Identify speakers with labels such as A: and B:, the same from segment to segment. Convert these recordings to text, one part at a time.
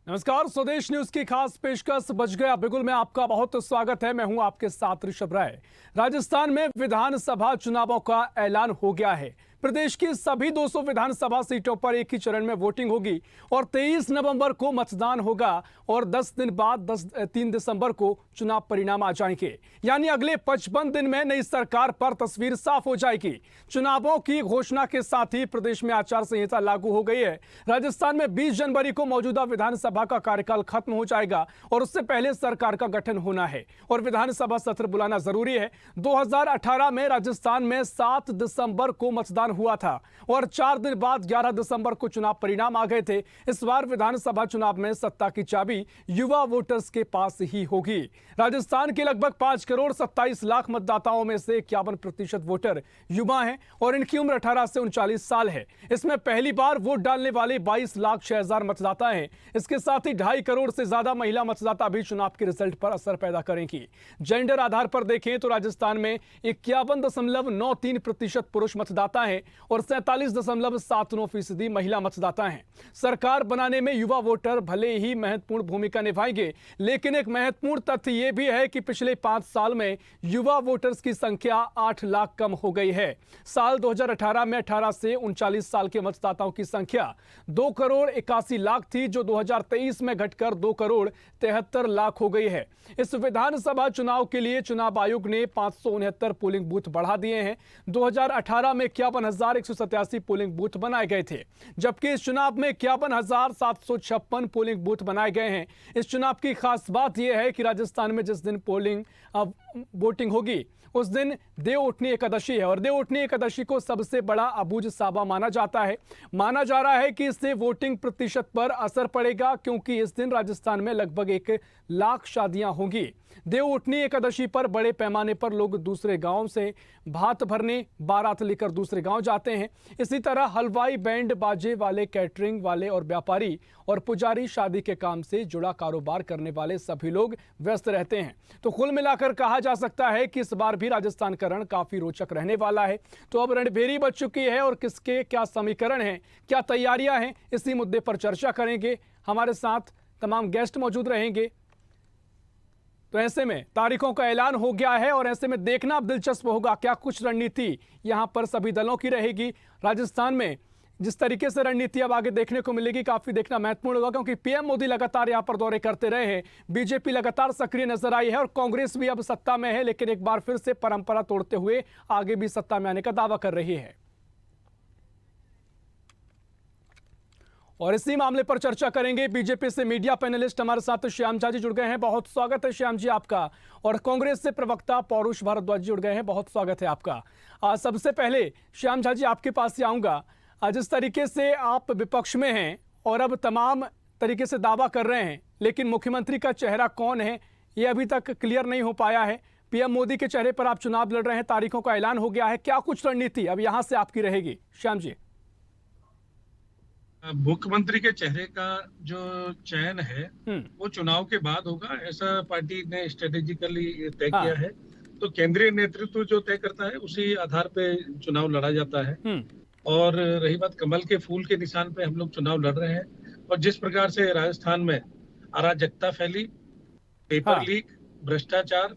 A: नमस्कार, स्वदेश न्यूज की खास पेशकश बज गया बिगुल में आपका बहुत स्वागत है। मैं हूं आपके साथ ऋषभ राय। राजस्थान में विधानसभा चुनावों का ऐलान हो गया है। प्रदेश की सभी 200 विधानसभा सीटों पर एक ही चरण में वोटिंग होगी और 23 नवंबर को मतदान होगा और 10 दिन बाद 3 दिसंबर को चुनाव परिणाम आ जाएंगे। यानी अगले 55 दिन में नई सरकार पर तस्वीर साफ हो जाएगी। चुनावों की घोषणा के साथ ही प्रदेश में आचार संहिता लागू हो गई है। राजस्थान में 20 जनवरी को मौजूदा विधानसभा का कार्यकाल खत्म हो जाएगा और उससे पहले सरकार का गठन होना है और विधानसभा सत्र बुलाना जरूरी है। 2018 में राजस्थान में 7 दिसंबर को मतदान हुआ था और 4 दिन बाद 11 दिसंबर को चुनाव परिणाम आ गए थे। इस बार विधानसभा चुनाव में सत्ता की चाबी युवा वोटर्स के पास ही होगी। राजस्थान के लगभग 5 करोड़ 27 लाख मतदाताओं में से 51% वोटर युवा हैं और इनकी उम्र 18 से 39 साल है। इसमें पहली बार वोट डालने वाले 22 लाख 6 हजार मतदाता हैं। इसके साथ ही 2.5 करोड़ से ज्यादा महिला मतदाता भी चुनाव के रिजल्ट पर असर पैदा करेंगी। जेंडर आधार पर देखें तो राजस्थान में 51.93% पुरुष मतदाता हैं और 47.79% महिला मतदाता हैं। सरकार बनाने में युवा वोटर भले ही महत्वपूर्ण भूमिका निभाएंगे, लेकिन एक महत्वपूर्ण तथ्य यह भी है कि पिछले 5 साल में युवा वोटर्स की संख्या 8 लाख कम हो गई है। साल 2018 में 18 से 39 साल के मतदाताओं की संख्या 2 करोड़ 81 लाख थी, जो 2023 में घटकर 2 करोड़ 73 लाख हो गई है। इस विधानसभा चुनाव के लिए चुनाव आयोग ने 569 पोलिंग बूथ बढ़ा दिए हैं। 2018 में 51,187 पोलिंग बूथ बनाए गए थे, जबकि इस चुनाव में 51,756 पोलिंग बूथ बनाए गए हैं। इस चुनाव की खास बात यह है कि राजस्थान में जिस दिन वोटिंग होगी उस दिन देवउठनी एकादशी है और देवउठनी एकादशी को सबसे बड़ा अबूझ सावा माना जाता है। माना जा रहा है कि इससे वोटिंग प्रतिशत पर असर पड़ेगा, क्योंकि इस दिन राजस्थान में लगभग 1 लाख शादियां होंगी। देवउठनी एकादशी पर बड़े पैमाने पर लोग दूसरे गांव से भात भरने बारात लेकर दूसरे गांव जाते हैं। इसी तरह हलवाई, बैंड बाजे वाले, कैटरिंग वाले और व्यापारी और पुजारी, शादी के काम से जुड़ा कारोबार करने वाले सभी लोग व्यस्त रहते हैं। तो कुल मिलाकर कहा जा सकता है कि इस बार भी राजस्थान का रण काफी रोचक रहने वाला है। तो अब रणभेरी बज चुकी है और किसके क्या समीकरण हैं, क्या तैयारियां हैं, इसी मुद्दे पर चर्चा करेंगे। हमारे साथ तमाम गेस्ट मौजूद रहेंगे। तो ऐसे में तारीखों का ऐलान हो गया है और ऐसे में देखना अब दिलचस्प होगा क्या कुछ रणनीति यहां पर सभी दलों की रहेगी। राजस्थान में जिस तरीके से रणनीति अब आगे देखने को मिलेगी, काफी देखना महत्वपूर्ण होगा, क्योंकि पीएम मोदी लगातार यहां पर दौरे करते रहे हैं। बीजेपी लगातार सक्रिय नजर आई है और कांग्रेस भी अब सत्ता में है, लेकिन एक बार फिर से परंपरा तोड़ते हुए आगे भी सत्ता में आने का दावा कर रही है। और इसी मामले पर चर्चा करेंगे। बीजेपी से मीडिया पैनलिस्ट हमारे साथ श्याम झा जी जुड़ गए हैं, बहुत स्वागत है श्याम जी आपका। और कांग्रेस से प्रवक्ता पौरुष भारद्वाज जुड़ गए हैं, बहुत स्वागत है आपका। सबसे पहले श्याम झा जी आपके पास ही आऊंगा। जिस तरीके से आप विपक्ष में हैं और अब तमाम तरीके से दावा कर रहे हैं, लेकिन मुख्यमंत्री का चेहरा कौन है ये अभी तक क्लियर नहीं हो पाया है। पीएम मोदी के चेहरे पर आप चुनाव लड़ रहे हैं, तारीखों का ऐलान हो गया है, क्या कुछ रणनीति अब यहां से आपकी रहेगी श्याम जी?
B: मुख्यमंत्री के चेहरे का जो चयन है वो चुनाव के बाद होगा, ऐसा पार्टी ने स्ट्रेटेजिकली तय किया है। तो केंद्रीय नेतृत्व जो तय करता है उसी आधार पे चुनाव लड़ा जाता है। और रही बात कमल के फूल के निशान पे हम लोग चुनाव लड़ रहे हैं। और जिस प्रकार से राजस्थान में अराजकता फैली, पेपर लीक, भ्रष्टाचार,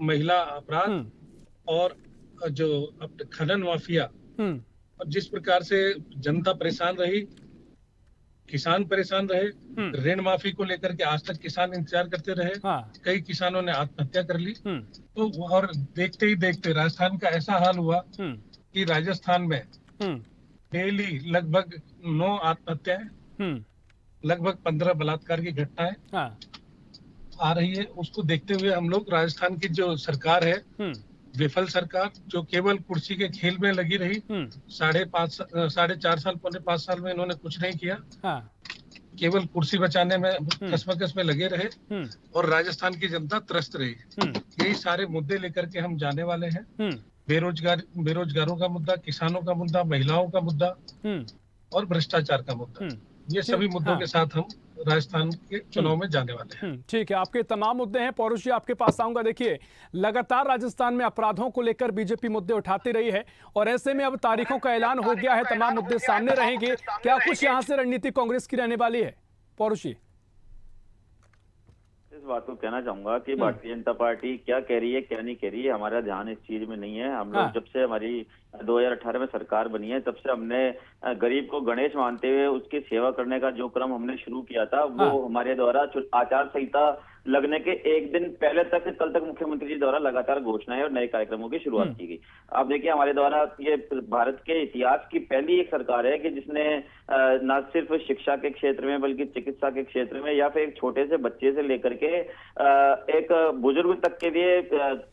B: महिला अपराध और जो खनन माफिया, और जिस प्रकार से जनता परेशान रही, किसान परेशान रहे, ऋण माफी को लेकर के आज तक किसान इंतजार करते रहे। कई किसानों ने आत्महत्या कर ली। तो और देखते ही देखते राजस्थान का ऐसा हाल हुआ कि राजस्थान में डेली लगभग 9 आत्महत्याएं, लगभग 15 बलात्कार की घटनाएं आ रही है। उसको देखते हुए हम लोग राजस्थान की जो सरकार है, विफल सरकार, जो केवल कुर्सी के खेल में लगी रही, 4.5 साल, पौने 5 साल में इन्होंने कुछ नहीं किया, केवल कुर्सी बचाने में कसमकस में लगे रहे और राजस्थान की जनता त्रस्त रही। यही सारे मुद्दे लेकर के हम जाने वाले हैं। बेरोजगारों का मुद्दा, किसानों का मुद्दा, महिलाओं का मुद्दा और भ्रष्टाचार का मुद्दा, ये सभी मुद्दों के साथ हम राजस्थान के चुनाव में जाने वाले हैं।
A: ठीक है, आपके तमाम मुद्दे हैं। पौरुष जी आपके पास आऊंगा। देखिए, लगातार राजस्थान में अपराधों को लेकर बीजेपी मुद्दे उठाती रही है और ऐसे में अब तारीखों का ऐलान हो गया है, तमाम मुद्दे सामने रहेंगे। क्या कुछ यहाँ से रणनीति कांग्रेस की रहने वाली है पौरुष जी?
C: इस बात को कहना चाहूंगा कि भारतीय जनता पार्टी क्या कह रही है क्या नहीं कह रही है, हमारा ध्यान इस चीज में नहीं है। हम लोग जब से हमारी 2018 में सरकार बनी है, तब से हमने गरीब को गणेश मानते हुए उसकी सेवा करने का जो क्रम हमने शुरू किया था, वो हमारे द्वारा आचार संहिता लगने के एक दिन पहले तक कल तक मुख्यमंत्री जी द्वारा लगातार घोषणाएं और नए कार्यक्रमों की शुरुआत की गई। आप देखिए, हमारे द्वारा ये भारत के इतिहास की पहली एक सरकार है कि जिसने न सिर्फ शिक्षा के क्षेत्र में बल्कि चिकित्सा के क्षेत्र में या फिर एक छोटे से बच्चे से लेकर के एक बुजुर्ग तक के लिए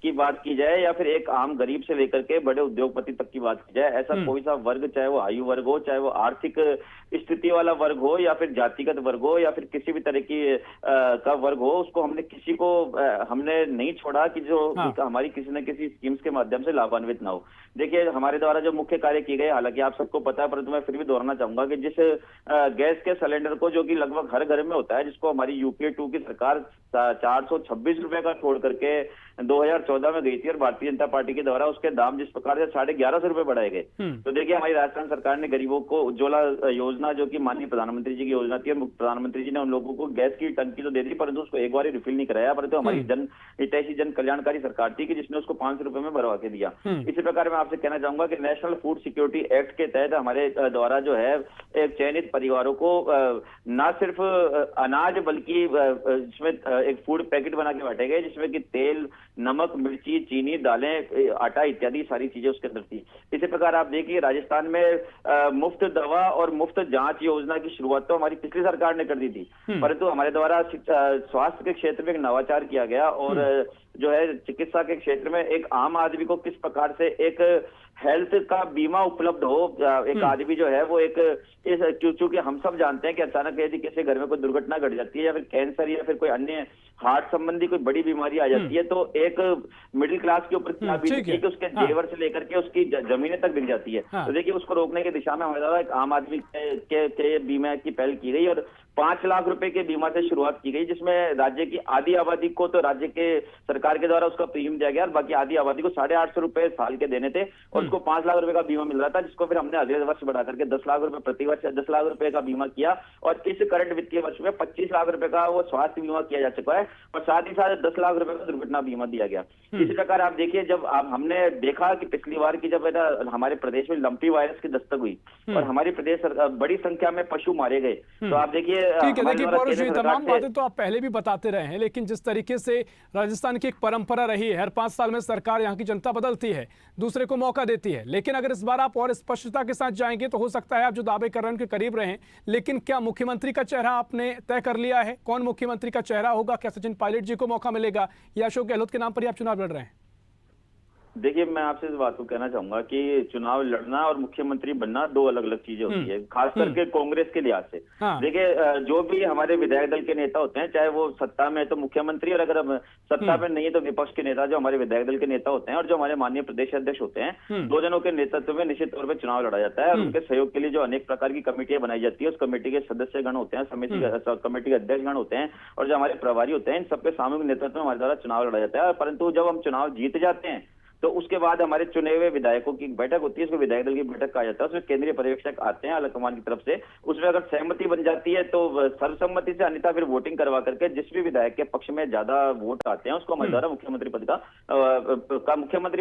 C: की बात की जाए या फिर एक आम गरीब से लेकर के बड़े उद्योगपति तक की बात की जाए, ऐसा कोई सा वर्ग, चाहे वो आयु वर्ग हो, चाहे वो आर्थिक स्थिति वाला वर्ग हो या फिर जातिगत वर्ग हो या फिर किसी भी तरह की का वर्ग हो, उसको हमने किसी को हमने नहीं छोड़ा कि जो हमारी किसी न किसी स्कीम्स के माध्यम से लाभान्वित ना हो। देखिए, हमारे द्वारा जो मुख्य कार्य किए गए, हालांकि आप सबको पता है, परंतु मैं फिर भी दोहराना चाहूंगा कि जिस गैस के सिलेंडर को, जो कि लगभग हर घर में होता है, जिसको हमारी यूपीए 2 की सरकार 426 रुपए का छोड़ करके 2014 में गई थी और भारतीय जनता पार्टी के द्वारा उसके दाम जिस प्रकार से 1150 रुपए बढ़ाए गए, तो देखिए हमारी राजस्थान सरकार ने गरीबों को उज्ज्वला योजना, जो कि माननीय प्रधानमंत्री जी की योजना थी, प्रधानमंत्री जी ने उन लोगों को गैस की टंकी तो दे दी, परंतु उसको एक बार ही रिफिल नहीं कराया। परंतु हमारी जन हितैषी जन कल्याणकारी सरकार थी कि जिसने उसको 500 रुपए में भरवा के दिया। इसी प्रकार मैं आपसे कहना चाहूंगा कि नेशनल फूड सिक्योरिटी एक्ट के तहत हमारे द्वारा जो है एक चयनित परिवारों को न सिर्फ अनाज बल्कि इसमें एक फूड पैकेट बना के बांटे गए, जिसमें कि तेल, नमक, मिर्ची, चीनी, दालें, आटा इत्यादि सारी चीजें उसके अंदर थी। इसी प्रकार आप देखिए, राजस्थान में मुफ्त दवा और मुफ्त जांच योजना की शुरुआत तो हमारी पिछली सरकार ने कर दी थी, परंतु हमारे द्वारा स्वास्थ्य के क्षेत्र में एक नवाचार किया गया और जो है चिकित्सा के क्षेत्र में एक आम आदमी को किस प्रकार से एक हेल्थ का बीमा उपलब्ध हो। एक आदमी जो है वो एक क्योंकि हम सब जानते हैं कि अचानक यदि किसी घर में कोई दुर्घटना घट जाती है या फिर कैंसर या फिर कोई अन्य हार्ट संबंधी कोई बड़ी बीमारी आ जाती है, तो एक मिडिल क्लास के ऊपर क्या बीतती है कि उसके जेवर से लेकर के उसकी जमीनें तक बिक जाती है। तो देखिए, उसको रोकने की दिशा में हमारे द्वारा एक आम आदमी के बीमा की पहल की गई और 5 लाख रुपए के बीमा से शुरुआत की गई, जिसमें राज्य की आधी आबादी को तो राज्य के सरकार के द्वारा उसका प्रीमियम दिया गया और बाकी आधी आबादी को 850 रुपए साल के देने थे और उसको 5 लाख रुपए का बीमा मिल रहा था, जिसको फिर हमने अगले वर्ष बढ़ा करके 10 लाख रुपए प्रति वर्ष 10 लाख रुपए का बीमा किया और इस करंट वित्तीय वर्ष में 25 लाख रुपए का वो स्वास्थ्य बीमा किया जा चुका है और साथ ही साथ 10 लाख रुपए का दुर्घटना बीमा दिया गया। इसी प्रकार आप देखिए, जब हमने देखा कि पिछली बार की जब हमारे प्रदेश में लंपी वायरस की दस्तक हुई और हमारी प्रदेश बड़ी संख्या में पशु मारे गए, तो आप देखिए
A: ये तमाम बातें तो आप पहले भी बताते रहे हैं, लेकिन जिस तरीके से राजस्थान की एक परंपरा रही है, हर 5 साल में सरकार यहाँ की जनता बदलती है, दूसरे को मौका देती है, लेकिन अगर इस बार आप और स्पष्टता के साथ जाएंगे तो हो सकता है आप जो दावे कर रहे हैं उनके करीब रहें, लेकिन क्या मुख्यमंत्री का चेहरा आपने तय कर लिया है? कौन मुख्यमंत्री का चेहरा होगा? क्या सचिन पायलट जी को मौका मिलेगा या अशोक गहलोत के नाम पर ही आप चुनाव लड़ रहे हैं?
C: देखिए, मैं आपसे इस बात को कहना चाहूंगा कि चुनाव लड़ना और मुख्यमंत्री बनना 2 अलग अलग चीजें होती है, खास करके कांग्रेस के लिहाज से। देखिए, जो भी हमारे विधायक दल के नेता होते हैं, चाहे वो सत्ता में है तो मुख्यमंत्री और अगर सत्ता में नहीं है तो विपक्ष के नेता, जो हमारे विधायक दल के नेता होते हैं और जो हमारे माननीय प्रदेश अध्यक्ष होते हैं, 2 जनों के नेतृत्व में निश्चित तौर पर चुनाव लड़ा जाता है और उनके सहयोग के लिए जो अनेक प्रकार की कमेटियां बनाई जाती है, उस कमेटी के सदस्यगण होते हैं, कमेटी के अध्यक्षगण होते हैं और जो हमारे प्रभारी होते हैं, इन सबके सामूहिक नेतृत्व में हमारे द्वारा चुनाव लड़ा जाता है। परंतु जब हम चुनाव जीत जाते हैं तो उसके बाद हमारे चुने हुए विधायकों की बैठक होती है, उसको विधायक दल की बैठक कहा जाता है। उसमें केंद्रीय पर्यवेक्षक आते हैं आलाकमान की तरफ से, उसमें अगर सहमति बन जाती है तो सर्वसम्मति से, अन्यथा फिर वोटिंग करवा करके जिस भी विधायक के पक्ष में ज्यादा वोट आते हैं उसको हमारे द्वारा मुख्यमंत्री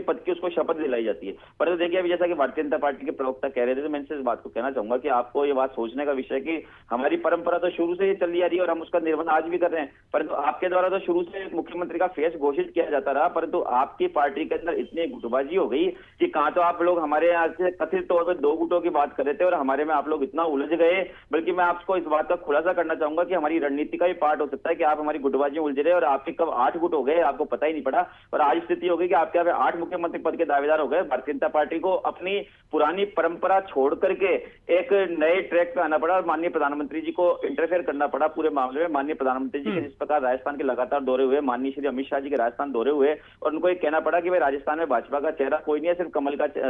C: पद की उसको शपथ दिलाई जाती है। परंतु देखिए, अभी जैसा कि भारतीय जनता पार्टी के प्रवक्ता कह रहे थे, तो मैं इनसे इस बात को कहना चाहूंगा कि आपको ये बात सोचने का विषय कि हमारी परंपरा तो शुरू से ही चली आ रही है और हम उसका निर्वहन आज भी कर रहे हैं, परंतु आपके द्वारा तो शुरू से मुख्यमंत्री का फेस घोषित किया जाता रहा, परंतु आपकी पार्टी के अंदर इतनी गुटबाजी हो गई कि कहां तो आप लोग हमारे यहाँ से कथित तौर पर 2 गुटों की बात कर रहे थे और हमारे में आप लोग इतना उलझ गए। बल्कि मैं आपको इस बात का खुलासा करना चाहूंगा कि हमारी रणनीति का भी पार्ट हो सकता है कि आप हमारी गुटबाजी में उलझ रहे और आपके कब 8 गुट हो गए आपको पता ही नहीं पड़ा और आज स्थिति हो गई कि आपके यहाँ 8 मुख्यमंत्री पद के दावेदार हो गए। भारतीय जनता पार्टी को अपनी पुरानी परंपरा छोड़ करके एक नए ट्रैक पे आना पड़ा और माननीय प्रधानमंत्री जी को इंटरफेयर करना पड़ा पूरे मामले में। माननीय प्रधानमंत्री जी के जिस प्रकार राजस्थान के लगातार दौरे हुए, माननीय श्री अमित शाह जी के राजस्थान दौरे हुए और उनको ये कहना पड़ा कि भाई राजस्थान राजस्थान में भाजपा का चेहरा कोई नहीं है, सिर्फ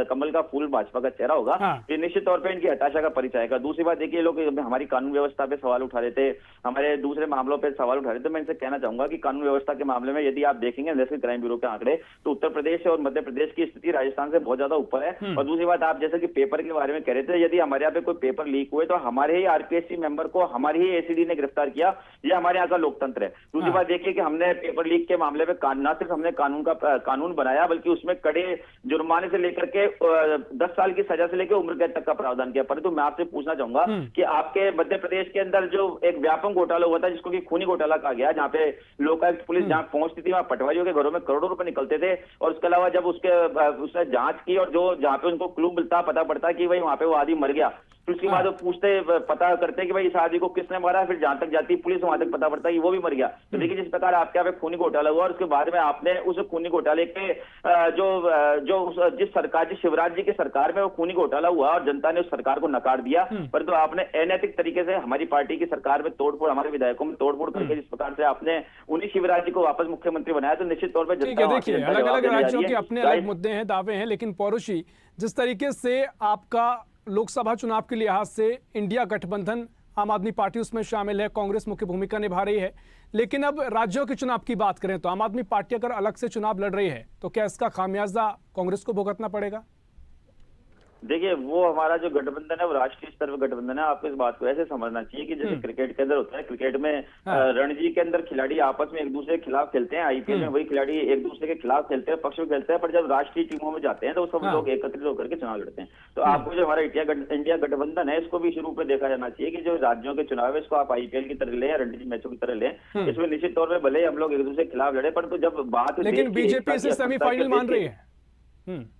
C: कमल का फूल भाजपा का चेहरा होगा। ये निश्चित तौर पे इनकी हताशा का परिचय है। दूसरी बात देखिए, लोग हमारी कानून व्यवस्था पे सवाल उठा रहे थे, हमारे दूसरे मामलों पे सवाल उठा रहे थे। मैं इनसे कहना चाहूंगा कि कानून व्यवस्था के मामले में यदि आप देखेंगे नेशनल क्राइम ब्यूरो के आंकड़े, तो उत्तर प्रदेश और मध्य प्रदेश की स्थिति राजस्थान से बहुत ज्यादा ऊपर है। और दूसरी बात, आप जैसे कि पेपर के बारे में कह रहे थे, यदि हमारे यहाँ पे कोई पेपर लीक हुए तो हमारे ही आरपीएससी मेंबर को हमारी ही एसीडी ने गिरफ्तार किया। ये हमारे यहाँ का लोकतंत्र है। दूसरी बात देखिए कि हमने पेपर लीक के मामले में न सिर्फ हमने कानून बनाया, बल्कि उसमें कड़े जुर्माने से लेकर के 10 साल की सजा से लेकर उम्र कैद तक का प्रावधान किया। परंतु मैं आपसे पूछना चाहूंगा कि आपके मध्य प्रदेश के अंदर जो एक व्यापक घोटाला हुआ था, जिसको कि खूनी घोटाला कहा गया, जहां पे लोकायुक्त पुलिस जहां पहुंचती थी, वहां पटवारियों के घरों में करोड़ों रुपए निकलते थे। और उसके अलावा जब उसने जांच की और जो जहां पे उनको क्लू मिलता, पता पड़ता कि भाई वहां पे वो आदमी मर गया, फिर उसके बाद वो पूछते पता करते कि भाई इस आदमी को किसने मारा, फिर जहां तक जाती पुलिस वहां तक पता पड़ता कि वो भी मर गया। तो देखिए, जिस प्रकार आपके यहाँ पे खूनी घोटाला हुआ और उसके बाद में आपने उस खूनी घोटाले के जिस शिवराज जी की सरकार में वो खूनी घोटाला हुआ और जनता ने उस सरकार को नकार दिया, परंतु आपने अनैतिक तरीके से हमारी पार्टी की सरकार में तोड़फोड़, हमारे विधायकों में तोड़फोड़ करके जिस प्रकार से आपने उन्हीं शिवराज जी को वापस मुख्यमंत्री बनाया, तो निश्चित तौर पर
A: देखिए अलग अलग राज्यों के अपने अलग मुद्दे हैं, दावे हैं, लेकिन पौरुषी जिस तरीके से आपका लोकसभा चुनाव के लिहाज से इंडिया गठबंधन, आम आदमी पार्टी उसमें शामिल है, कांग्रेस मुख्य भूमिका निभा रही है, लेकिन अब राज्यों के चुनाव की बात करें तो आम आदमी पार्टी अगर अलग से चुनाव लड़ रही है तो क्या इसका खामियाजा कांग्रेस को भुगतना पड़ेगा?
C: देखिए, वो हमारा जो गठबंधन है वो राष्ट्रीय स्तर पर गठबंधन है। आपको इस बात को ऐसे समझना चाहिए कि जैसे क्रिकेट के अंदर होता है, क्रिकेट में रणजी के अंदर खिलाड़ी आपस में एक दूसरे के खिलाफ खेलते हैं, आईपीएल में वही खिलाड़ी एक दूसरे के खिलाफ खेलते हैं, पक्ष में खेलते हैं, पर जब राष्ट्रीय टीमों में जाते हैं तो सब लोग एकत्रित होकर के चुनाव लड़ते हैं। तो आपको जो हमारा इंडिया गठबंधन है, इसको भी इस रूप में देखा जाना चाहिए कि जो राज्यों के चुनाव है, इसको आप आईपीएल की तरह लें या रणजी मैचों की तरह लें। इसमें निश्चित तौर पर भले ही हम लोग एक दूसरे के खिलाफ लड़े, परंतु जब बात,
A: लेकिन बीजेपी इसे सेमीफाइनल मान रही है।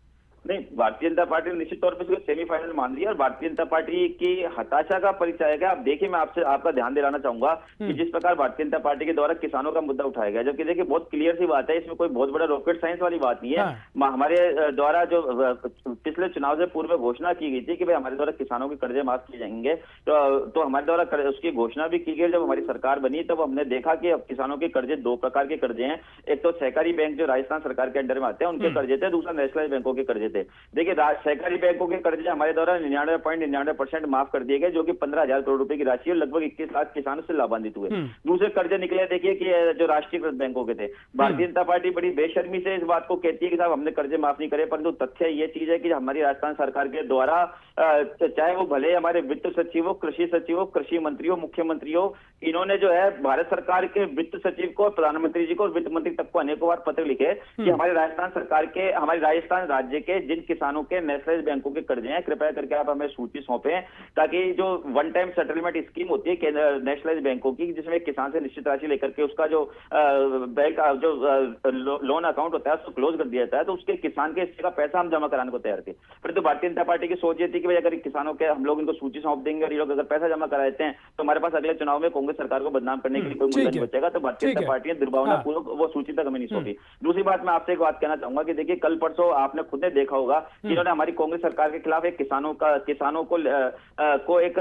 C: नहीं, भारतीय जनता पार्टी ने निश्चित तौर पर इसको सेमीफाइनल मान लिया और भारतीय जनता पार्टी की हताशा का परिचय है। आप देखिए, मैं आपका ध्यान दिलाना चाहूंगा कि जिस प्रकार भारतीय जनता पार्टी के द्वारा किसानों का मुद्दा उठाया गया, जबकि देखिए बहुत क्लियर सी बात है, इसमें कोई बहुत बड़ा रॉकेट साइंस वाली बात नहीं है। हमारे द्वारा जो पिछले चुनाव से पूर्व घोषणा की गई थी कि भाई हमारे द्वारा किसानों के कर्जे माफ किए जाएंगे, तो हमारे द्वारा उसकी घोषणा भी की गई। जब हमारी सरकार बनी तब हमने देखा कि अब किसानों के कर्जे दो प्रकार के कर्जे हैं। एक तो सहकारी बैंक जो राजस्थान सरकार के अंडर में आते हैं उनके कर्जे थे, दूसरा नेशनलाइज बैंकों के कर्जे थे। देखिए, सहकारी बैंकों के कर्जे हमारे द्वारा 99.99% माफ कर दिए गए, जो कि 15,000 करोड़ रुपए की राशि है, लगभग 21 लाख किसानों से लाभान्वित हुए। दूसरे कर्जे निकले देखिए कि जो राष्ट्रीयकृत बैंकों के थे। भारतीय जनता पार्टी बड़ी बेशर्मी से इस बात को कहती है कि साहब हमने कर्जे माफ नहीं करे, परंतु तथ्य ये चीज है कि हमारी राजस्थान सरकार के द्वारा, चाहे वो भले हमारे वित्त सचिव हो, कृषि सचिव हो, कृषि मंत्री हो, मुख्यमंत्री हो, इन्होंने जो है भारत सरकार के वित्त सचिव को, प्रधानमंत्री जी को और वित्त मंत्री तक को अनेकों बार पत्र लिखे कि हमारे राजस्थान सरकार के, हमारे राजस्थान राज्य के जिन किसानों के नेशनलाइज बैंकों के कर्जे हैं, कृपया करके आप हमें सूची सौंपें, ताकि जो वन टाइम सेटलमेंट स्कीम होती है नेशनलाइज बैंकों की, जिसमें किसान से निश्चित राशि लेकर के उसका जो बैंक जो लोन अकाउंट होता है उसको क्लोज कर दिया जाता है, तो उसके किसान के हिस्से का पैसा हम जमा कराने को तैयार थे। परंतु भारतीय जनता पार्टी की सोच ये थी कि भाई अगर किसानों के हम लोग इनको सूची सौंप देंगे और ये लोग अगर पैसा जमा करा देते हैं तो हमारे पास अगले चुनाव में कांग्रेस सरकार को बदनाम करने के लिए कोई मुद्दा नहीं बचेगा। तो भारतीय जनता पार्टी ने दुर्भावनापूर्वक वो सूची तक हमें नहीं सौंपी। दूसरी बात, मैं आपसे एक बात कहना चाहूंगा कि देखिए, कल परसों आपने खुद ने देखा होगा कि इन्होंने हमारी कांग्रेस सरकार के खिलाफ एक किसानों को एक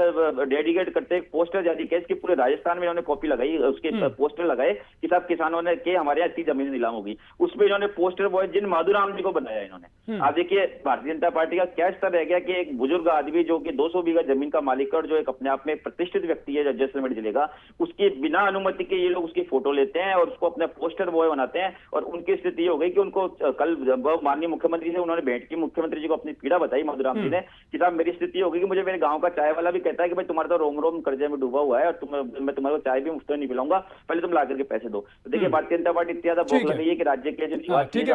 C: डेडिकेट करते एक पोस्टर जारी किया, इसकी पूरे राजस्थान में इन्होंने कॉपी लगाई, उसके पोस्टर लगाए कि साहब किसानों ने के हमारे यहाँ इतनी जमीन नीलाम होगी। उसमें इन्होंने पोस्टर बॉय जिन माधुराम जी को बनाया इन्होंने। आप देखिए, भारतीय जनता पार्टी का क्या स्तर रह गया कि एक बुजुर्ग आदमी जो कि 200 बीघा जमीन का मालिक और जो एक अपने आप में प्रतिष्ठित व्यक्ति है जैसलमेर जिले का, उसकी बिना अनुमति के ये लोग उसकी फोटो लेते हैं और उसको अपने पोस्टर बॉय बनाते हैं। और उनकी स्थिति हो गई कि उनको कल माननीय मुख्यमंत्री से उन्होंने भेंट की, मुख्यमंत्री जी को अपनी पीड़ा बताई माधुराम जी ने कि साहब मेरी स्थिति हो गई कि मुझे मेरे गांव का चाय वाला भी कहता है कि भाई तुम्हारा तो रोम रोम कर्जे में डूबा हुआ है और मैं तुम्हारे को चाय भी मुफ्त में नहीं पिलाऊंगा, पहले तुम ला करके पैसे दो। तो देखिए, भारतीय जनता पार्टी इतनी ज्यादा भूख लग गई है कि राज्य के जो निवासी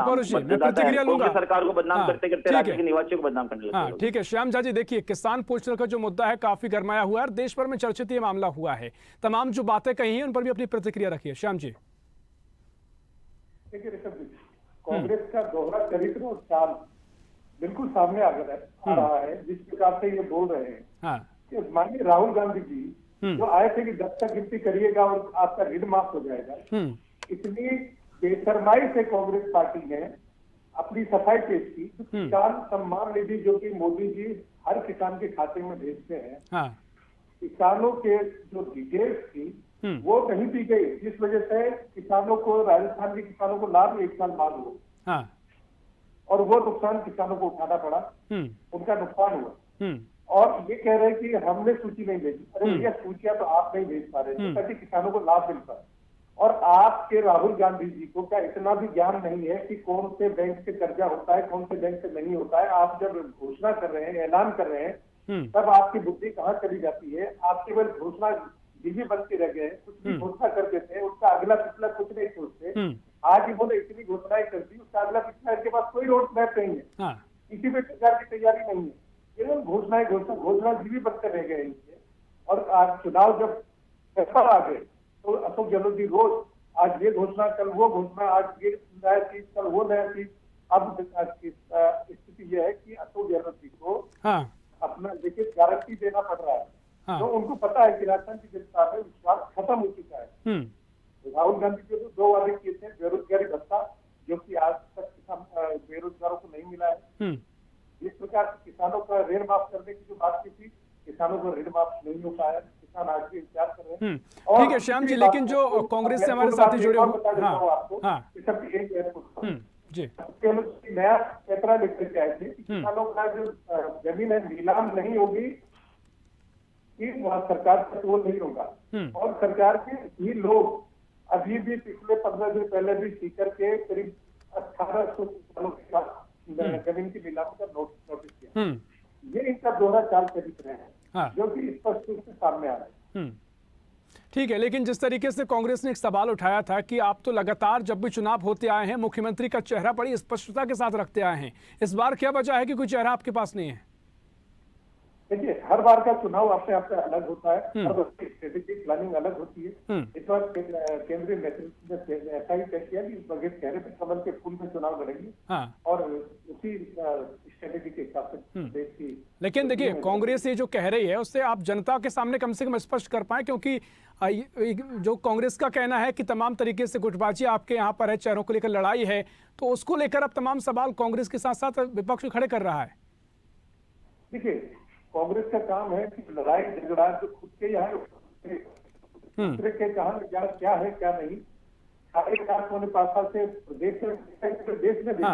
C: सरकार को बदनाम करते करते राज्य के निवासियों को बदनाम करने लगे।
A: ठीक है श्याम झा जी, देखिए किसान पोस्टर का जो मुद्दा है काफी गरमाया हुआ है और देश भर में चर्चित ये मामला हुआ है। तमाम जो बातें कही हैं उन पर भी अपनी प्रतिक्रिया रखिए। श्याम जी,
D: देखिए कांग्रेस का दोहरा चरित्र और चाल बिल्कुल सामने आ रहा है। जिस प्रकार से ये बोल रहे हैं कि माननीय राहुल गांधी जी जो आए थे कि दस्तक गिनती करिएगा और आपका ऋण माफ हो जाएगा, इतनी बेशर्माई से कांग्रेस पार्टी ने अपनी सफाई पेश की। किसान सम्मान निधि जो कि मोदी जी हर किसान के खाते में भेजते हैं, किसानों के जो डिटेल्स थी वो नहीं दी गई, जिस वजह से किसानों को, राजस्थान के किसानों को लाभ 1 साल बाद हो। और वो नुकसान किसानों को उठाना पड़ा, उनका नुकसान हुआ। और ये कह रहे हैं कि हमने सूची नहीं भेजी। अरे भैया, सूचियां तो आप नहीं भेज पा रहे ताकि किसानों को लाभ मिल पाए। और आपके राहुल गांधी जी को क्या इतना भी ज्ञान नहीं है कि कौन से बैंक से कर्जा होता है, कौन से बैंक से नहीं होता है? आप जब घोषणा कर रहे हैं, ऐलान कर रहे हैं, तब आपकी बुद्धि कहाँ चली जाती है? आप केवल घोषणा जीवी बनते रह गए, कुछ भी घोषणा कर देते हैं, उसका अगला पिछला कुछ नहीं सोचते। आज इन्होंने इतनी घोषणाएं कर दी, उसका अगला पिछला इनके पास कोई रोड मैप नहीं है, किसी भी प्रकार की तैयारी नहीं है। केवल घोषणा जीवी बनते रह गए इनके। और आज चुनाव जब पेपर आ गए तो अशोक गहलोत जी रोज आज ये घोषणा, कल वो घोषणा, आज ये नया चीज, कल वो नया चीज। अब स्थिति यह है कि अशोक गहलोत जी को अपना लिखित गारंटी देना पड़ रहा है। तो उनको पता है कि राजस्थान की जनता में विश्वास खत्म हो चुका है। राहुल गांधी जी ने 2 वादे किए थे, बेरोजगारी भत्ता, जो कि आज तक बेरोजगारों को नहीं मिला है। इस प्रकार से किसानों का ऋण माफ करने की जो बात की थी, किसानों को ऋण माफ नहीं हो पाया, किसान आज भी इंतजार कर रहे हैं।
A: ठीक है श्याम जी, लेकिन जो कांग्रेस से हमारे साथी जुड़े हुए जी
D: नया पैतरा लिख के आए थे कि किसानों का जो जमीन है नीलाम नहीं होगी, कि वहाँ सरकार का टोल नहीं होगा। और सरकार के ही लोग अभी भी पिछले 15 दिन पहले भी सीकर के करीब 1800 किसानों के पास जमीन की नीलामी का नोटिस किया। ये इनका दोहरा चाल चरित्र है, जो कि स्पष्ट रूप से सामने आ रहा है।
A: ठीक है, लेकिन जिस तरीके से कांग्रेस ने एक सवाल उठाया था कि आप तो लगातार जब भी चुनाव होते आए हैं, मुख्यमंत्री का चेहरा बड़ी स्पष्टता के साथ रखते आए हैं, इस बार क्या वजह है कि कोई चेहरा आपके पास नहीं है?
D: देखिए, हर बार का चुनाव अपने आप से अलग होता है, हर बार की स्ट्रेटेजिक प्लानिंग अलग होती है। इस बार केंद्रीय नेतृत्व ने ऐसा ही तय किया कि बगैर चेहरे पे कमल के फूल में चुनाव लड़ेंगे और उसी स्ट्रेटेजी के हिसाब से देश की।
A: लेकिन देखिए, कांग्रेस ये जो कह रही है उससे आप जनता के सामने कम से कम स्पष्ट कर पाए, क्योंकि जो कांग्रेस का कहना है कि तमाम तरीके से गुटबाजी आपके यहाँ पर है, चेहरों को लेकर लड़ाई है, तो उसको लेकर अब तमाम सवाल कांग्रेस के साथ साथ विपक्ष खड़े कर रहा है।
D: देखिए, कांग्रेस का काम है कि लड़ाई झगड़ा जो खुद के यहाँ दूसरे के कहा क्या है क्या नहीं, 4.5 से प्रदेश में देखा।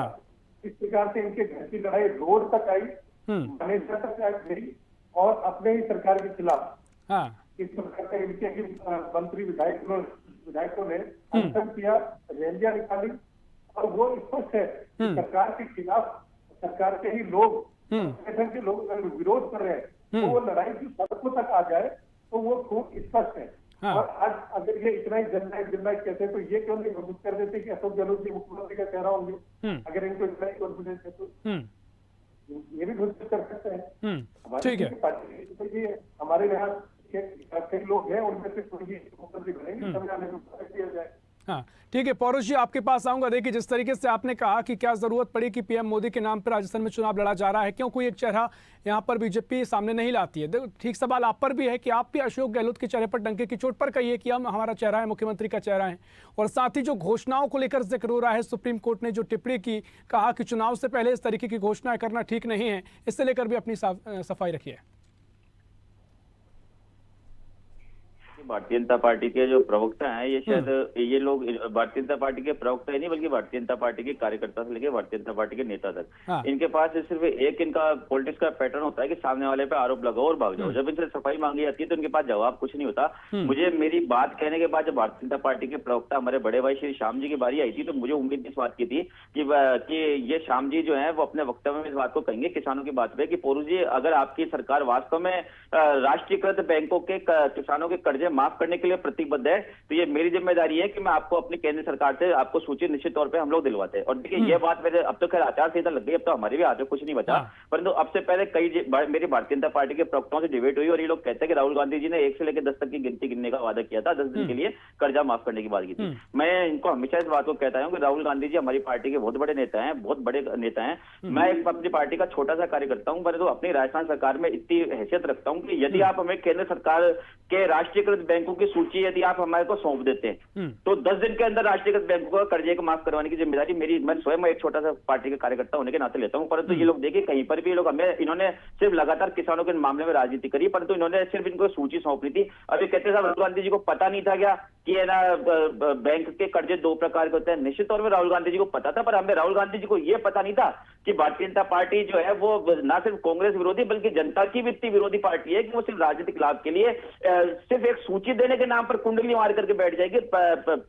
D: इस प्रकार से इनके घर की लड़ाई रोड तक आई, मैनेजर तक गई और अपने ही सरकार के खिलाफ इस प्रकार का इनके मंत्री विधायकों ने अनशन किया, रैलियां निकाली। और वो स्पष्ट है कि सरकार के खिलाफ सरकार के ही लोग के लोग अगर विरोध कर रहे हैं, तो वो लड़ाई की सड़कों तक आ जाए तो वो खूब स्पष्ट है। और आज अगर ये इतना ही जननायक कहते हैं, तो ये क्यों नहीं घोषित कर देते कि अशोक गहलोत जी मुख्यमंत्री का चेहरा होंगे? अगर इनको इतना ही कॉन्फिडेंस है तो ये भी घोषित कर सकते हैं।
A: ठीक है,
D: हमारे हमारे यहाँ कई लोग हैं, उनमें से कोई भी मुख्यमंत्री बनेंगे, समझाने में दिया जाए।
A: हाँ ठीक है, पौरुष जी आपके पास आऊंगा। देखिए, जिस तरीके से आपने कहा कि क्या जरूरत पड़ी कि पीएम मोदी के नाम पर राजस्थान में चुनाव लड़ा जा रहा है, क्यों कोई एक चेहरा यहाँ पर बीजेपी सामने नहीं लाती है? देखो, ठीक सवाल आप पर भी है कि आप भी अशोक गहलोत के चेहरे पर डंके की चोट पर कहिए कि हम हमारा चेहरा है, मुख्यमंत्री का चेहरा है। और साथ ही जो घोषणाओं को लेकर जिक्र हो रहा है, सुप्रीम कोर्ट ने जो टिप्पणी की, कहा कि चुनाव से पहले इस तरीके की घोषणाएं करना ठीक नहीं है, इससे लेकर भी अपनी सफाई रखिए।
C: भारतीय जनता पार्टी के जो प्रवक्ता हैं, ये शायद ये लोग भारतीय जनता पार्टी के प्रवक्ता ही नहीं बल्कि भारतीय जनता पार्टी के कार्यकर्ता से लेकर भारतीय जनता पार्टी के नेता तक, इनके पास सिर्फ एक इनका पॉलिटिक्स का पैटर्न होता है कि सामने वाले पे आरोप लगाओ और भाग जाओ। जब इनसे सफाई मांगी जाती है तो इनके पास जवाब कुछ नहीं होता। मुझे मेरी बात कहने के बाद जब भारतीय जनता पार्टी के प्रवक्ता हमारे बड़े भाई श्री श्याम जी की बारी आई थी, तो मुझे उम्मीद इस बात की थी कि ये श्याम जी जो है वो अपने वक्तव्य में इस बात को कहेंगे किसानों की बात पे कि पोरू जी, अगर आपकी सरकार वास्तव में राष्ट्रीयकृत बैंकों के किसानों के कर्जे माफ करने के लिए प्रतिबद्ध है, तो ये मेरी जिम्मेदारी है कि मैं आपको अपनी केंद्र सरकार से आपको सूची निश्चित तौर पे हम लोग दिलवाते हैं। और देखिए, ये बात मेरे अब तो खैर आचार संहिता लग गई, अब तो हमारे भी हाथ में कुछ नहीं बचा, परंतु अब से पहले मेरी भारतीय जनता पार्टी के प्रवक्ताओं से डिबेट हुई और ये लोग कहते हैं कि राहुल गांधी जी ने 1 से लेकर 10 तक की गिनती गिनने का वादा किया था, 10 दिन के लिए कर्जा माफ करने की बात की थी। मैं इनको हमेशा इस बात को कहता हूं कि राहुल गांधी जी हमारी पार्टी के बहुत बड़े नेता हैं, बहुत बड़े नेता हैं। मैं एक अपनी पार्टी का छोटा सा कार्यकर्ता हूं, परंतु अपनी राजस्थान सरकार में इतनी हैसियत रखता हूं कि यदि आप हमें केंद्र सरकार के राष्ट्रीयकृत बैंकों की सूची यदि आप हमारे को सौंप देते हैं, तो 10 दिन के अंदर राष्ट्रीयकृत बैंकों का कर्जे को माफ करवाने की जिम्मेदारी मेरी, मैं स्वयं एक छोटा सा पार्टी का कार्यकर्ता होने के नाते लेता हूं। परंतु ये लोग देखिए, कहीं पर भी ये लोग हमें, इन्होंने सिर्फ लगातार किसानों के मामले में राजनीति करी, परंतु इन्होंने सिर्फ इनको सूची सौंपनी थी। अभी कहते हैं राहुल गांधी जी को पता नहीं था क्या कि है ना बैंक के कर्जे 2 प्रकार के होते हैं। निश्चित तौर पर राहुल गांधी जी को पता था, पर हमें राहुल गांधी जी को यह पता नहीं था कि भारतीय जनता पार्टी जो है वो ना सिर्फ कांग्रेस विरोधी बल्कि जनता की वित्तीय विरोधी पार्टी है, कि वो सिर्फ राजनीतिक लाभ के लिए सिर्फ एक सूची देने के नाम पर कुंडली मार करके बैठ जाएगी।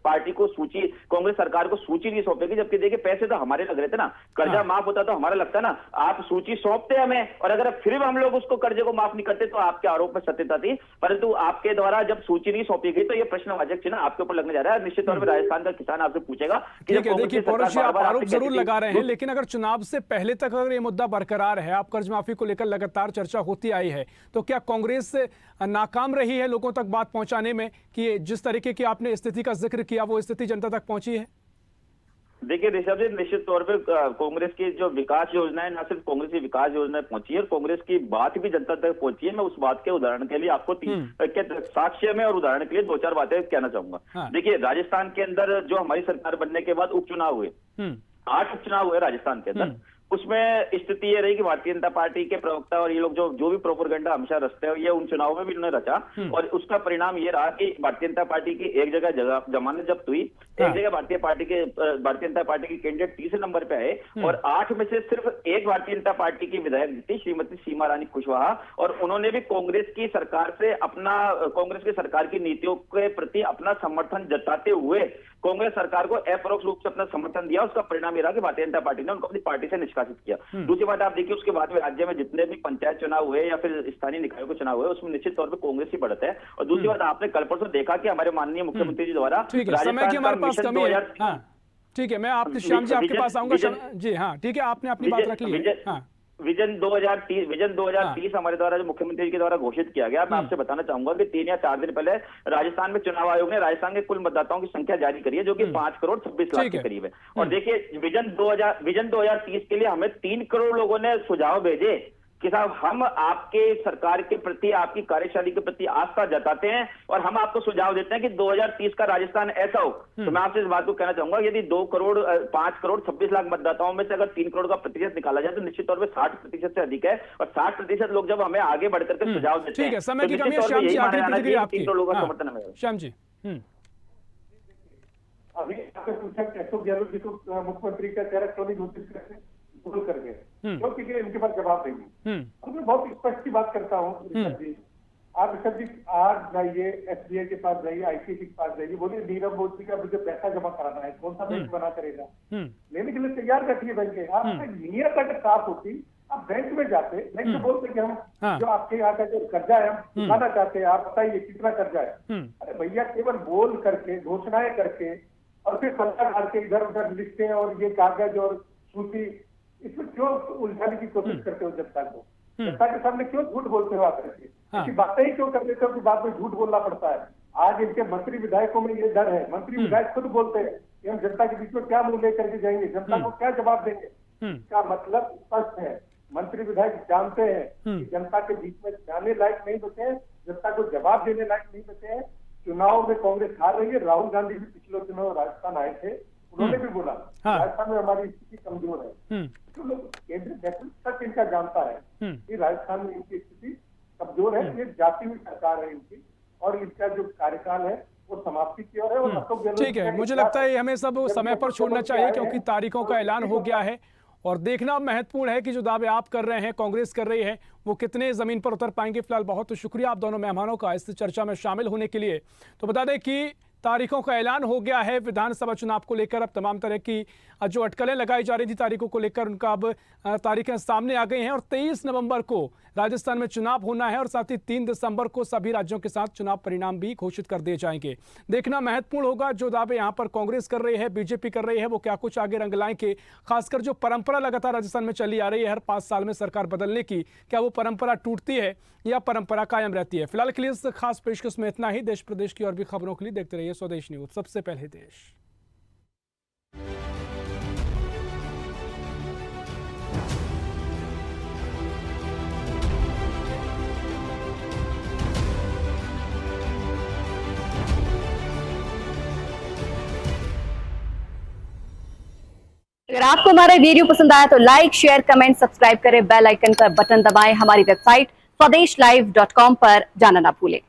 C: पार्टी को सूची, कांग्रेस सरकार को सूची नहीं सौंपेगी, जबकि देखिए पैसे तो हमारे लग रहे थे ना, कर्जा माफ होता तो हमारा लगता ना। आप सूची सौंपते हमें, और अगर फिर भी हम लोग उसको कर्जे को माफ नहीं करते तो आपके आरोप में सत्यता थी, परंतु आपके द्वारा जब सूची नहीं सौंपी गई तो ये प्रश्नवाचक चिन्ह आपके ऊपर लगने जा रहा है। निश्चित तौर पर राजस्थान का किसान आपसे पूछेगा कि
A: देखिए पौरव जी, आप आरोप जरूर लगा रहे हैं, लेकिन अगर चुनाव से पहले तक अगर ये मुद्दा बरकरार है, आप कर्ज माफी को लेकर लगातार चर्चा होती आई है, तो क्या कांग्रेस नाकाम रही है लोगों तक बात पहुंचाने में कि जिस तरीके की आपने स्थिति का जिक्र किया वो स्थिति जनता तक पहुंची है?
C: देखिए ऋषभ जी, निश्चित तौर पे कांग्रेस की जो विकास योजना है, ना सिर्फ कांग्रेस की विकास योजना पहुंची है, और कांग्रेस की बात भी जनता तक पहुंची है। मैं उस बात के उदाहरण के लिए आपको साक्ष्य में और उदाहरण के लिए 2-4 बातें कहना चाहूंगा।
A: हाँ। देखिए
C: राजस्थान के अंदर जो हमारी सरकार बनने के बाद उपचुनाव हुए, 8 उपचुनाव हुए राजस्थान के अंदर। उसमें स्थिति ये रही कि भारतीय जनता पार्टी के प्रवक्ता और ये लोग जो भी प्रोपेगेंडा हमेशा रचते हैं, ये उन चुनावों में भी उन्होंने रचा, और उसका परिणाम ये रहा कि भारतीय जनता पार्टी की एक जगह जमानत जब्त हुई, एक जगह भारतीय जनता पार्टी की कैंडिडेट तीसरे नंबर पे आए, और 8 में से सिर्फ एक भारतीय जनता पार्टी की विधायक जीती, श्रीमती सीमा रानी कुशवाहा, और उन्होंने भी कांग्रेस की सरकार से कांग्रेस की सरकार की नीतियों के प्रति अपना समर्थन जताते हुए कांग्रेस सरकार को अपरोक्ष रूप से अपना समर्थन दिया। उसका परिणाम ये रहा कि भारतीय जनता पार्टी ने उनको अपनी पार्टी से निष्कासित किया। दूसरी बात आप देखिए, उसके बाद में राज्य में जितने भी पंचायत चुनाव हुए या फिर स्थानीय निकायों के चुनाव हुए, उसमें निश्चित तौर पर कांग्रेस की बढ़त है। और दूसरी बात, आपने कल परसों देखा कि हमारे माननीय मुख्यमंत्री जी द्वारा
A: समय की हमारे पास कमी है। ठीक है, मैं आपसे श्याम जी आपके पास आऊंगा जी। हाँ ठीक है, आपने अपनी बात रख ली है।
C: विजन 2030 हमारे द्वारा जो मुख्यमंत्री जी के द्वारा घोषित किया गया, मैं आपसे बताना चाहूंगा कि 3 या 4 दिन पहले राजस्थान में चुनाव आयोग ने राजस्थान के कुल मतदाताओं की संख्या जारी करी है, जो कि 5 करोड़ 26 लाख के करीब है। और देखिए विजन 2030 के लिए हमें 3 करोड़ लोगों ने सुझाव भेजे कि साहब हम आपके सरकार के प्रति, आपकी कार्यशैली के प्रति आस्था जताते हैं, और हम आपको सुझाव देते हैं कि 2030 का राजस्थान ऐसा हो। तो मैं आपसे इस बात को कहना चाहूंगा, यदि 5 करोड़ 26 लाख मतदाताओं में से अगर 3 करोड़ का प्रतिशत निकाला जाए तो निश्चित तौर पर 60% से अधिक है, और 60% लोग जब हमें आगे बढ़कर के सुझाव देते हैं,
A: समय की कमी है। श्याम जी, आखिरी प्रतिक्रिया आपकी।
C: 3 करोड़ लोगों का समर्थन हमें।
A: श्याम जी,
D: अभी आपने पूछा अशोक गहलोत जी को मुख्यमंत्री का चेहरा क्यों नहीं घोषित करते, बोल कर गए क्योंकि इनके पास जवाब नहीं। अब मैं बहुत स्पष्ट की बात करता हूँ ऋषभ जी, आप ऋषभ जी आज जाइए एसबीआई के पास जाइए, आईसीआईसी के पास जाइए, बोलिए नीरव मोदी का मुझे पैसा जमा कराना है, कौन सा बैंक बना करेगा, लेने के लिए तैयार बैठिए बैंक। आपकी नीयत अगर साफ होती, आप बैंक में जाते, बैंक में बोलते कि हम जो आपके यहाँ का जो कर्जा है हम चुकाना चाहते हैं, आप बताइए कितना कर्जा है। अरे भैया, केवल बोल करके, घोषणाएं करके और फिर सत्ता डाल के इधर उधर लिखते हैं, और ये कागज और सूची, इसमें क्यों उलझाने की कोशिश करते हो जनता को? जनता के सामने क्यों झूठ बोलते हो आप करके? इसकी बातें ही क्यों कर देते हो कि बाद में झूठ बोलना पड़ता है? आज इनके मंत्री विधायकों में ये डर है, मंत्री विधायक खुद बोलते हैं कि हम जनता के बीच में क्या मुंह लेकर के जाएंगे, जनता को क्या जवाब देंगे। इसका मतलब स्पष्ट है, मंत्री विधायक जानते हैं कि जनता के बीच में जाने लायक नहीं बचे हैं, जनता को जवाब देने लायक नहीं बचे हैं। चुनाव में कांग्रेस हार रही है। राहुल गांधी भी पिछले चुनाव राजस्थान आए थे, उन्होंने भी बोला राजस्थान में हमारी स्थिति कमजोर है। केंद्रीय नेतृत्व तक इनका जानता है कि राजस्थान में इनकी स्थिति कमजोर है, ये जाती हुई सरकार है इनकी, और इनका जो कार्यकाल है वो समाप्ति की ओर है। और अशोक गहलोत,
A: ठीक है, मुझे लगता है हमें सब समय पर छोड़ना चाहिए, क्योंकि तारीखों का ऐलान हो गया है, और देखना महत्वपूर्ण है कि जो दावे आप कर रहे हैं, कांग्रेस कर रही है, वो कितने जमीन पर उतर पाएंगे। फिलहाल बहुत शुक्रिया आप दोनों मेहमानों का इस चर्चा में शामिल होने के लिए। तो बता दें कि तारीखों का ऐलान हो गया है विधानसभा चुनाव को लेकर। अब तमाम तरह की जो अटकलें लगाई जा रही थी तारीखों को लेकर, उनका अब तारीखें सामने आ गई हैं, और 23 नवंबर को राजस्थान में चुनाव होना है, और साथ ही 3 दिसंबर को सभी राज्यों के साथ चुनाव परिणाम भी घोषित कर दिए जाएंगे। देखना महत्वपूर्ण होगा जो दावे यहाँ पर कांग्रेस कर रही है, बीजेपी कर रही है, वो क्या कुछ आगे रंग लाएंगे। खासकर जो परंपरा लगातार राजस्थान में चली आ रही है हर 5 साल में सरकार बदलने की, क्या वो परंपरा टूटती है या परंपरा कायम रहती है। फिलहाल के लिए इस खास पेशकश में इतना ही। देश प्रदेश की और भी खबरों के लिए देखते रहिए स्वदेश न्यूज, सबसे पहले देश।
E: अगर आपको हमारा वीडियो पसंद आया तो लाइक, शेयर, कमेंट, सब्सक्राइब करें, बेल आइकन का बटन दबाएं। हमारी वेबसाइट स्वदेशलाइव.com पर जाना ना भूलें।